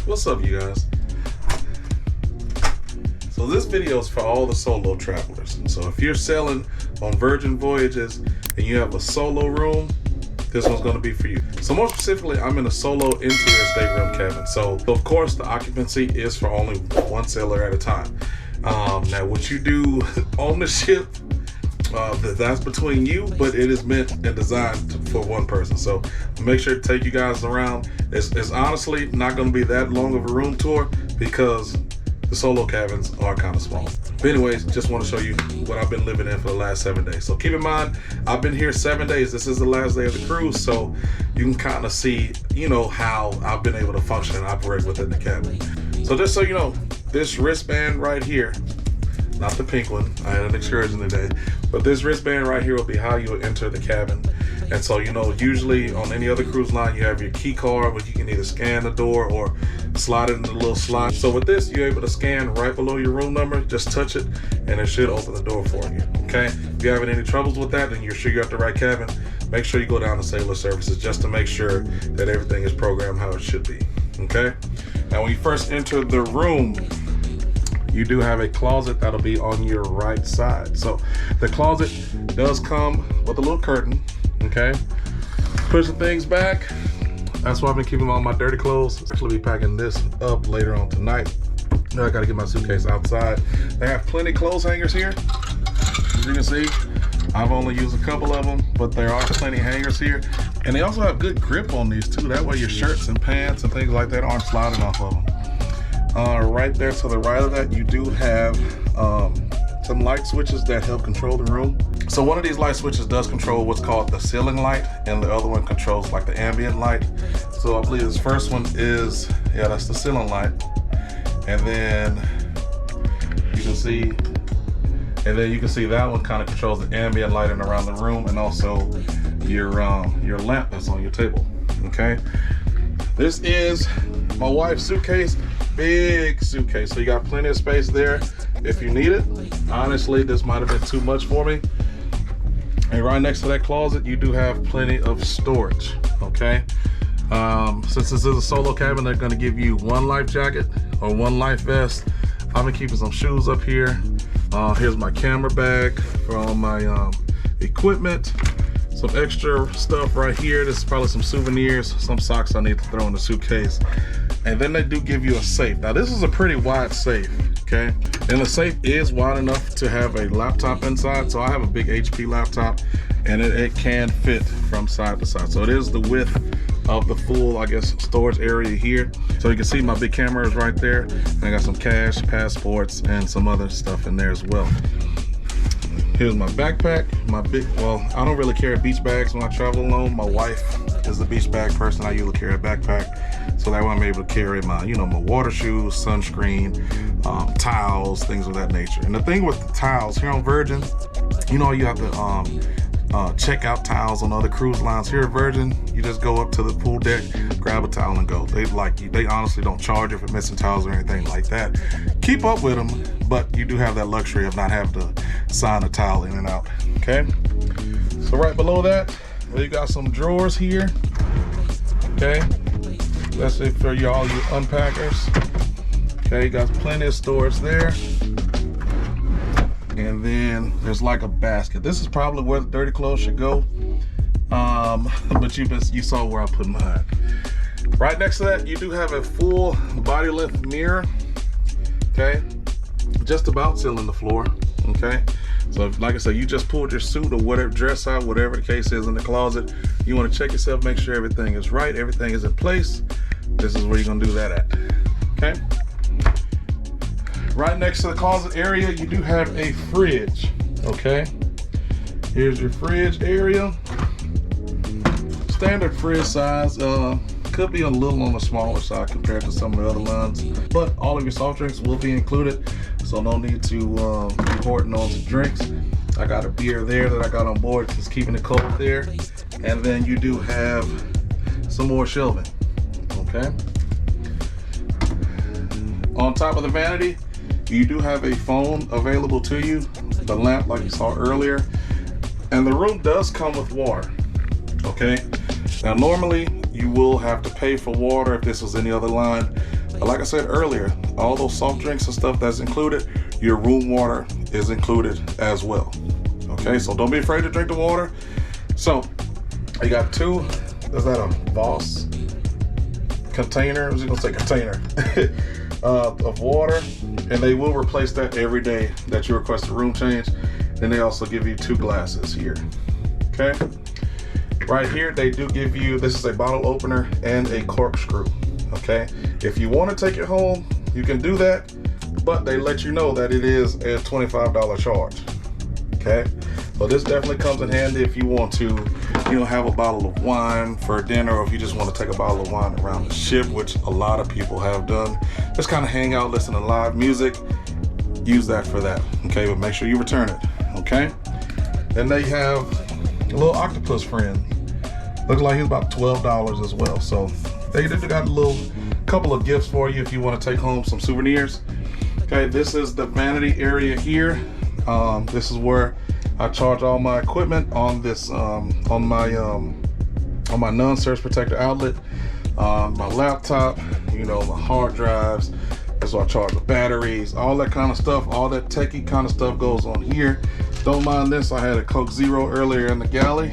What's up, you guys? So this video is for all the solo travelers. So if you're sailing on Virgin Voyages and you have a solo room, this one's going to be for you. So more specifically, I'm in a solo interior stateroom cabin. So of course the occupancy is for only one sailor at a time. Now what you do on the ship, that's between you, but it is meant and designed for one person. So make sure to take you guys around. It's honestly not going to be that long of a room tour because the solo cabins are kind of small. But anyways, just want to show you what I've been living in for the last 7 days. So keep in mind, I've been here 7 days. This is the last day of the cruise, so you can kind of see, how I've been able to function and operate within the cabin. So just so you know, this wristband right here, not the pink one, I had an excursion today, but this wristband right here will be how you'll enter the cabin. And so, usually on any other cruise line, you have your key card where you can either scan the door or slide it in the little slot. So with this, you're able to scan right below your room number, just touch it, and it should open the door for you, okay? If you're having any troubles with that, then you're sure you're at the right cabin, make sure you go down to Sailor Services just to make sure that everything is programmed how it should be, okay? Now, when you first enter the room, you do have a closet that'll be on your right side. So the closet does come with a little curtain, okay? Push the things back. That's why I've been keeping all my dirty clothes. I'll actually be packing this up later on tonight. Now I gotta get my suitcase outside. They have plenty clothes hangers here. As you can see, I've only used a couple of them, but there are plenty hangers here. And they also have good grip on these too. That way your shirts and pants and things like that aren't sliding off of them. Right there to the right of that, you do have some light switches that help control the room. So one of these light switches does control what's called the ceiling light, and the other one controls like the ambient light. So I believe this first one is, that's the ceiling light. And then you can see, that one kind of controls the ambient lighting around the room, and also your lamp that's on your table, okay? This is my wife's suitcase, big suitcase. So you got plenty of space there if you need it. Honestly, this might have been too much for me. And right next to that closet, you do have plenty of storage, okay? Since this is a solo cabin, they're gonna give you one life jacket or one life vest. I've been keeping some shoes up here. Here's my camera bag for all my equipment. Some extra stuff right here. This is probably some souvenirs, some socks I need to throw in the suitcase. And then they do give you a safe. Now this is a pretty wide safe, okay? And the safe is wide enough to have a laptop inside. So I have a big HP laptop, and it can fit from side to side. So it is the width of the full, storage area here. So you can see my big camera is right there. And I got some cash, passports, and some other stuff in there as well. Here's my backpack, I don't really carry beach bags when I travel alone. My wife is the beach bag person. I usually carry a backpack. So that way I'm able to carry my, my water shoes, sunscreen, towels, things of that nature. And the thing with the towels here on Virgin, you have to check out towels on other cruise lines. Here at Virgin, you just go up to the pool deck, grab a towel and go. They honestly don't charge you for missing towels or anything like that. Keep up with them, but you do have that luxury of not having to sign a towel in and out, okay? So right below that, you got some drawers here, okay? That's it for all you unpackers. Okay, you got plenty of storage there. And then there's like a basket. This is probably where the dirty clothes should go. But you saw where I put mine. Right next to that, you do have a full body length mirror, okay? Just about sealing the floor, okay? So like I said, you just pulled your suit or whatever, dress out, whatever the case is in the closet. You want to check yourself, make sure everything is right, everything is in place. This is where you're gonna do that at, okay? Right next to the closet area, you do have a fridge, okay? Here's your fridge area. Standard fridge size, could be a little on the smaller side compared to some of the other lines, but all of your soft drinks will be included, so no need to be hoarding on some drinks. I got a beer there that I got on board, just keeping it cold there. And then you do have some more shelving, okay? On top of the vanity, you do have a phone available to you, the lamp like you saw earlier, and the room does come with water, okay? Now normally you will have to pay for water if this was any other line, But like I said earlier, all those soft drinks and stuff that's included, your room water is included as well. Okay, so don't be afraid to drink the water. So you got two, is that a Voss container? I was gonna say container of water, and they will replace that every day that you request a room change. Then they also give you 2 glasses here. Okay, right here they do give you, this is a bottle opener and a corkscrew. Okay, if you want to take it home, you can do that, but they let you know that it is a $25 charge. Okay, so this definitely comes in handy if you want to, you know, have a bottle of wine for dinner, or if you just want to take a bottle of wine around the ship, which a lot of people have done. Just kind of hang out, listen to live music, use that for that. Okay, but make sure you return it. Okay, then they have a little octopus friend. Looks like he's about $12 as well. So they got a little couple of gifts for you if you want to take home some souvenirs. Okay, this is the vanity area here. This is where I charge all my equipment on this on my non-surge protector outlet. My laptop, you know, my hard drives. That's where I charge the batteries, all that kind of stuff, all that techie kind of stuff goes on here. Don't mind this, I had a Coke Zero earlier in the galley.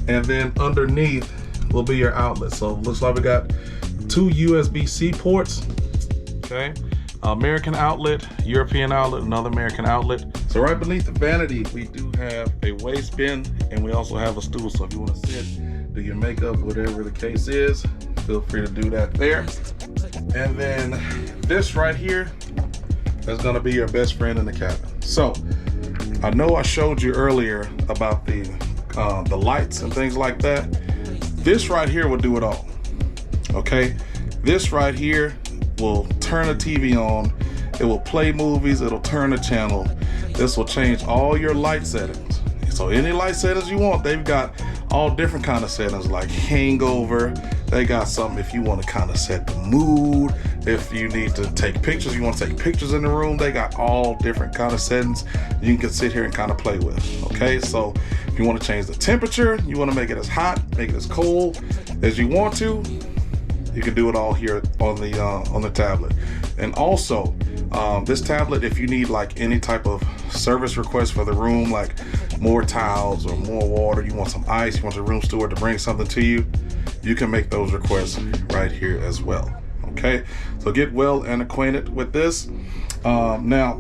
And then underneath will be your outlet. So looks like we got 2 USB-C ports. Okay, American outlet, European outlet, another American outlet. So right beneath the vanity, we do have a waist bin, and we also have a stool. So if you want to sit, do your makeup, whatever the case is, feel free to do that there. And then this right here is going to be your best friend in the cabin. So I know I showed you earlier about the lights and things like that. This right here will do it all. Okay, this right here will turn the TV on. It will play movies. It'll turn the channel. This will change all your light settings. So any light settings you want, they've got all different kind of settings, like hangover. They got something if you want to kind of set the mood. If you need to take pictures, you want to take pictures in the room, they got all different kind of settings you can sit here and kind of play with. Okay, so if you want to change the temperature, you want to make it as hot, make it as cold as you want to, you can do it all here on the tablet. And also this tablet, if you need like any type of service request for the room, like more towels or more water, you want some ice, you want the room steward to bring something to you, you can make those requests right here as well. Okay, so get well and acquainted with this. Now,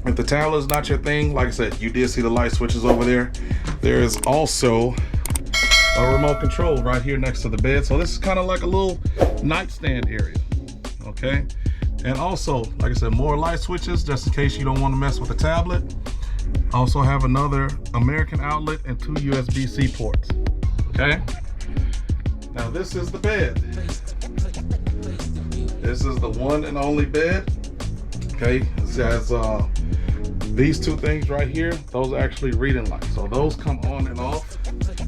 if the tablet is not your thing, like I said, you did see the light switches over there. There is also a remote control right here next to the bed. So this is kind of like a little nightstand area. Okay, and also, like I said, more light switches just in case you don't want to mess with the tablet. Also have another American outlet and 2 USB-C ports. Okay, now this is the bed. This is the one and only bed. Okay, it has these 2 things right here. Those are actually reading lights, so those come on and off.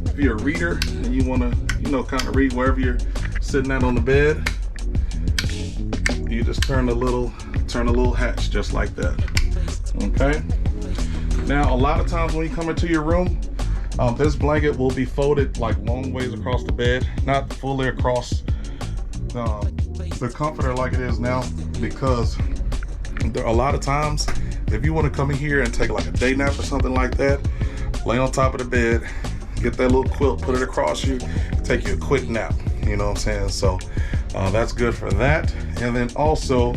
If you're a reader and you want to, you know, kind of read wherever you're sitting at on the bed, you just turn a little hatch just like that. Okay, now a lot of times when you come into your room, this blanket will be folded like long ways across the bed, not fully across the comforter like it is now, because there are a lot of times if you want to come in here and take like a day nap or something like that, lay on top of the bed, get that little quilt, put it across you, take you a quick nap, you know what I'm saying? So that's good for that. And then also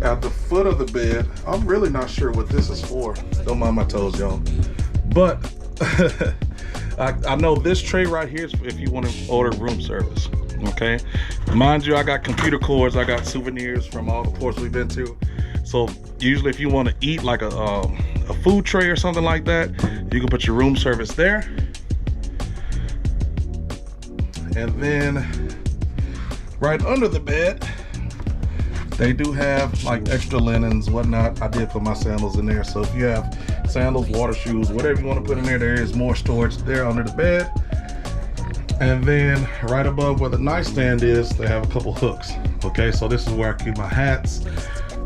at the foot of the bed, I'm really not sure what this is for, don't mind my toes, y'all, but I know this tray right here is if you want to order room service. Okay, mind you, I got computer cords, I got souvenirs from all the ports we've been to. So usually if you want to eat like a food tray or something like that, you can put your room service there. And then right under the bed, they do have like extra linens, whatnot. I did put my sandals in there. So if you have sandals, water shoes, whatever you want to put in there, there is more storage there under the bed. And then right above where the nightstand is, they have a couple hooks. Okay, so this is where I keep my hats.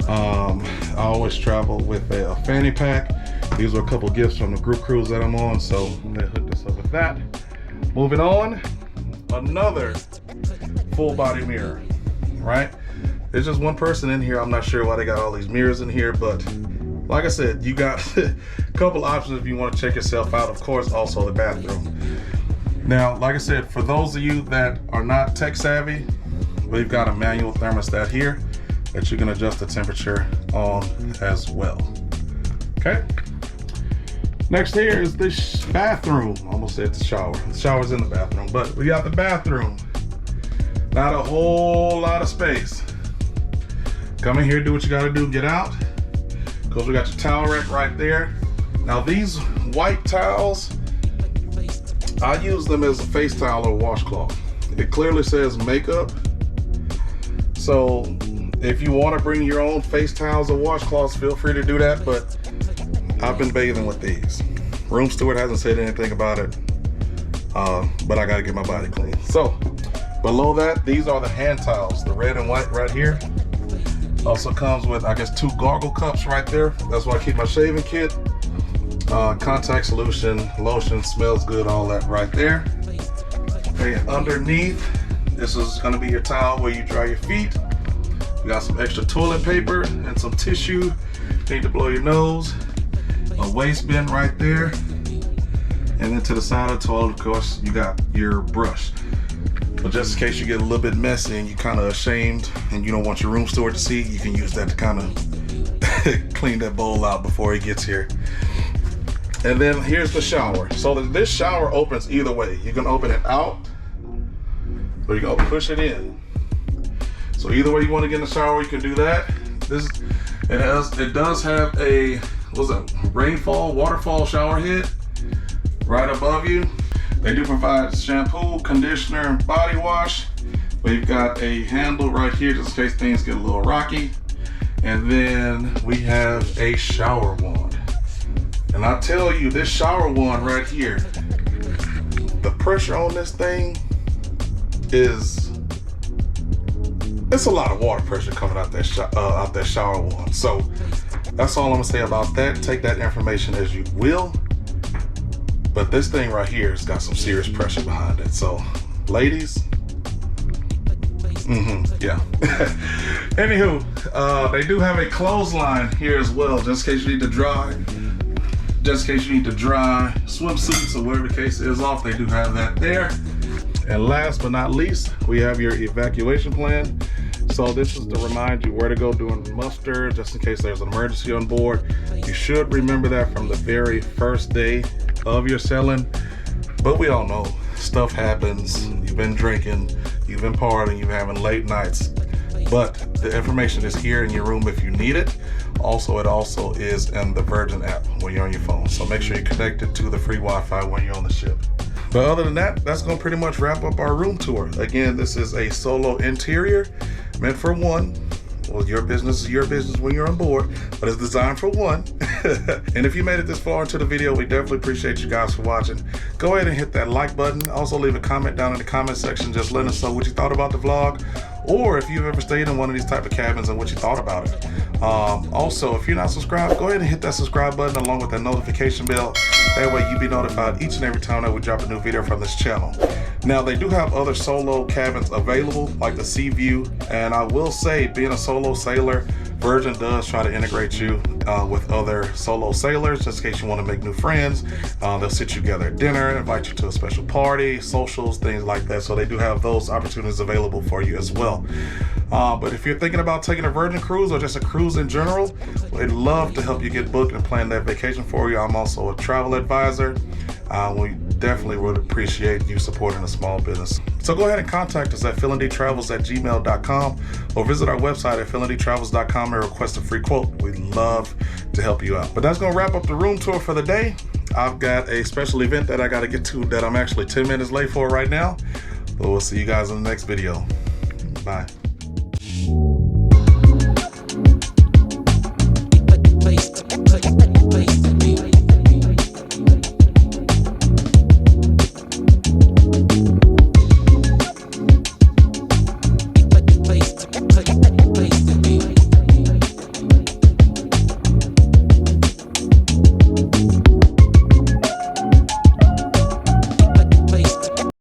I always travel with a fanny pack. These were a couple gifts from the group cruise that I'm on, so they hooked us up with that. Moving on, another full body mirror. right? There's just one person in here. I'm not sure why they got all these mirrors in here, but like I said, you got a couple options if you want to check yourself out. Of course, also the bathroom. Now, like I said, for those of you that are not tech savvy, we've got a manual thermostat here that you can adjust the temperature on as well. Okay. Next here is this bathroom. Almost said the shower. The shower's in the bathroom, but we got the bathroom. Not a whole lot of space. Come in here, do what you gotta do, get out. Because we got your towel rack right there. Now these white towels, I use them as a face towel or washcloth. It clearly says makeup. So if you want to bring your own face towels or washcloths, feel free to do that, but I've been bathing with these. Room steward hasn't said anything about it, but I gotta get my body clean. So below that, these are the hand towels, the red and white right here. Also comes with, I guess, 2 gargle cups right there. That's why I keep my shaving kit. Contact solution, lotion, smells good, all that right there. Okay, underneath, this is gonna be your towel where you dry your feet. You got some extra toilet paper and some tissue. Need to blow your nose. A waste bin right there. And then to the side of the toilet, of course, you got your brush. But just in case you get a little bit messy and you're kind of ashamed and you don't want your room steward to see, you can use that to kind of clean that bowl out before he gets here. And then here's the shower. So this shower opens either way. You can open it out or you can push it in. So either way you want to get in the shower, you can do that. It does have a, what's that, rainfall, waterfall shower head right above you. They do provide shampoo, conditioner, body wash. We've got a handle right here just in case things get a little rocky. And then we have a shower wand. And I tell you, this shower wand right here, the pressure on this thing is, it's a lot of water pressure coming out that shower wand. So that's all I'm gonna say about that. Take that information as you will. But this thing right here has got some serious pressure behind it. So ladies, yeah. Anywho, they do have a clothesline here as well, just in case you need to dry. Just in case you need to dry swimsuits or whatever the case is off, they do have that there. And last but not least, we have your evacuation plan. So this is to remind you where to go during muster, just in case there's an emergency on board. You should remember that from the very first day of your sailing. But we all know stuff happens. You've been drinking, you've been partying, you're having late nights. But the information is here in your room if you need it. Also, it also is in the Virgin app when you're on your phone. So make sure you're connected to the free Wi-Fi when you're on the ship. But other than that, that's gonna pretty much wrap up our room tour. Again, this is a solo interior meant for one. Well, your business is your business when you're on board, but it's designed for one. And if you made it this far into the video, we definitely appreciate you guys for watching. Go ahead and hit that like button. Also leave a comment down in the comment section. Just let us know what you thought about the vlog, or if you've ever stayed in one of these type of cabins and what you thought about it. Also, if you're not subscribed, go ahead and hit that subscribe button along with that notification bell. That way you'll be notified each and every time that we drop a new video from this channel. Now, they do have other solo cabins available, like the Sea View, and I will say, being a solo sailor, Virgin does try to integrate you with other solo sailors, just in case you want to make new friends. They'll sit you together at dinner, invite you to a special party, socials, things like that. So they do have those opportunities available for you as well. But if you're thinking about taking a Virgin cruise or just a cruise in general, we'd love to help you get booked and plan that vacation for you. I'm also a travel advisor. We definitely would appreciate you supporting a small business. So go ahead and contact us at philandtravels@gmail.com or visit our website at philandtravels.com and request a free quote. We'd love to help you out. But that's going to wrap up the room tour for the day. I've got a special event that I got to get to that I'm actually 10 minutes late for right now. But we'll see you guys in the next video. Bye.